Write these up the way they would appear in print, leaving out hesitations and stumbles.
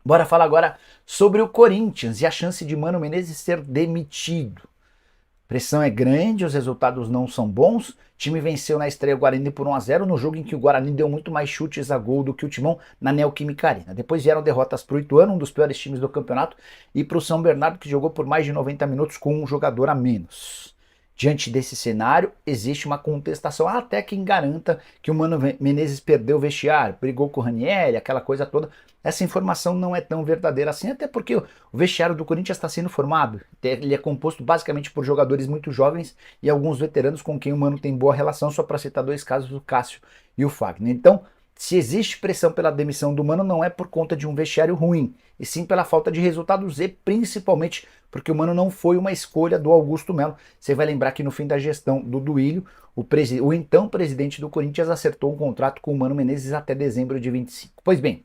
Bora falar agora sobre o Corinthians e a chance de Mano Menezes ser demitido. Pressão é grande, os resultados não são bons. O time venceu na estreia o Guarani por 1-0 no jogo em que o Guarani deu muito mais chutes a gol do que o Timão na Neoquímica Arena. Depois vieram derrotas para o Ituano, um dos piores times do campeonato, e para o São Bernardo, que jogou por mais de 90 minutos com um jogador a menos. Diante desse cenário, existe uma contestação. Há até quem garanta que o Mano Menezes perdeu o vestiário, brigou com o Ranieri, aquela coisa toda. Essa informação não é tão verdadeira assim, até porque o vestiário do Corinthians está sendo formado. Ele é composto basicamente por jogadores muito jovens e alguns veteranos com quem o Mano tem boa relação, só para citar dois casos, o Cássio e o Fagner. Então, se existe pressão pela demissão do Mano, não é por conta de um vestiário ruim, e sim pela falta de resultados e principalmente porque o Mano não foi uma escolha do Augusto Melo. Você vai lembrar que no fim da gestão do Duílio, o então presidente do Corinthians acertou um contrato com o Mano Menezes até dezembro de 25. Pois bem,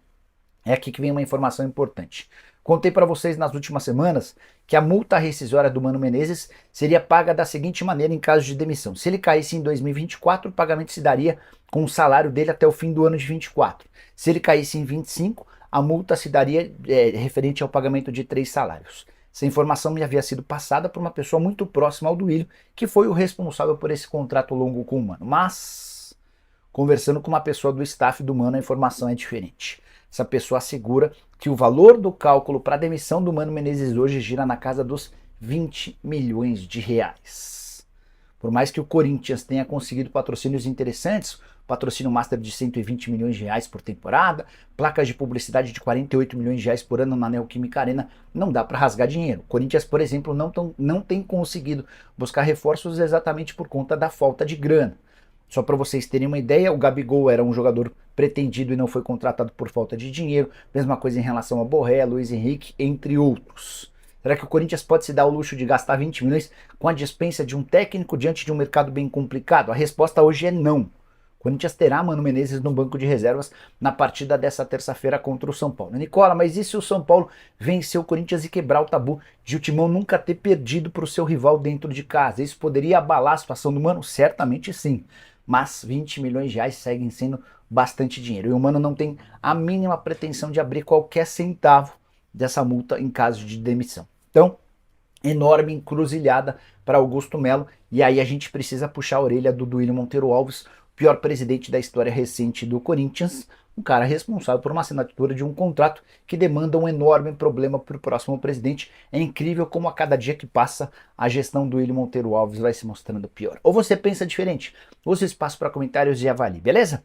é aqui que vem uma informação importante. Contei para vocês nas últimas semanas que a multa rescisória do Mano Menezes seria paga da seguinte maneira em caso de demissão. Se ele caísse em 2024, o pagamento se daria com o salário dele até o fim do ano de 24. Se ele caísse em 25, a multa se daria referente ao pagamento de 3 salários. Essa informação me havia sido passada por uma pessoa muito próxima ao Duílio, que foi o responsável por esse contrato longo com o Mano. Mas, conversando com uma pessoa do staff do Mano, a informação é diferente. Essa pessoa assegura que o valor do cálculo para a demissão do Mano Menezes hoje gira na casa dos 20 milhões de reais. Por mais que o Corinthians tenha conseguido patrocínios interessantes, patrocínio master de 120 milhões de reais por temporada, placas de publicidade de 48 milhões de reais por ano na Neoquímica Arena, não dá para rasgar dinheiro. O Corinthians, por exemplo, não tem conseguido buscar reforços exatamente por conta da falta de grana. Só para vocês terem uma ideia, o Gabigol era um jogador pretendido e não foi contratado por falta de dinheiro. Mesma coisa em relação a Borré, Luiz Henrique, entre outros. Será que o Corinthians pode se dar o luxo de gastar 20 milhões com a dispensa de um técnico diante de um mercado bem complicado? A resposta hoje é não. O Corinthians terá Mano Menezes no banco de reservas na partida dessa terça-feira contra o São Paulo. Nicola, mas e se o São Paulo vencer o Corinthians e quebrar o tabu de o Timão nunca ter perdido para o seu rival dentro de casa? Isso poderia abalar a situação do Mano? Certamente sim. Mas 20 milhões de reais seguem sendo bastante dinheiro. E o Mano não tem a mínima pretensão de abrir qualquer centavo dessa multa em caso de demissão. Então, enorme encruzilhada para Augusto Melo. E aí a gente precisa puxar a orelha do Duílio Monteiro Alves, pior presidente da história recente do Corinthians, um cara responsável por uma assinatura de um contrato que demanda um enorme problema para o próximo presidente. É incrível como a cada dia que passa a gestão do Duílio Monteiro Alves vai se mostrando pior. Ou você pensa diferente? Use o espaço para comentários e avalie, beleza?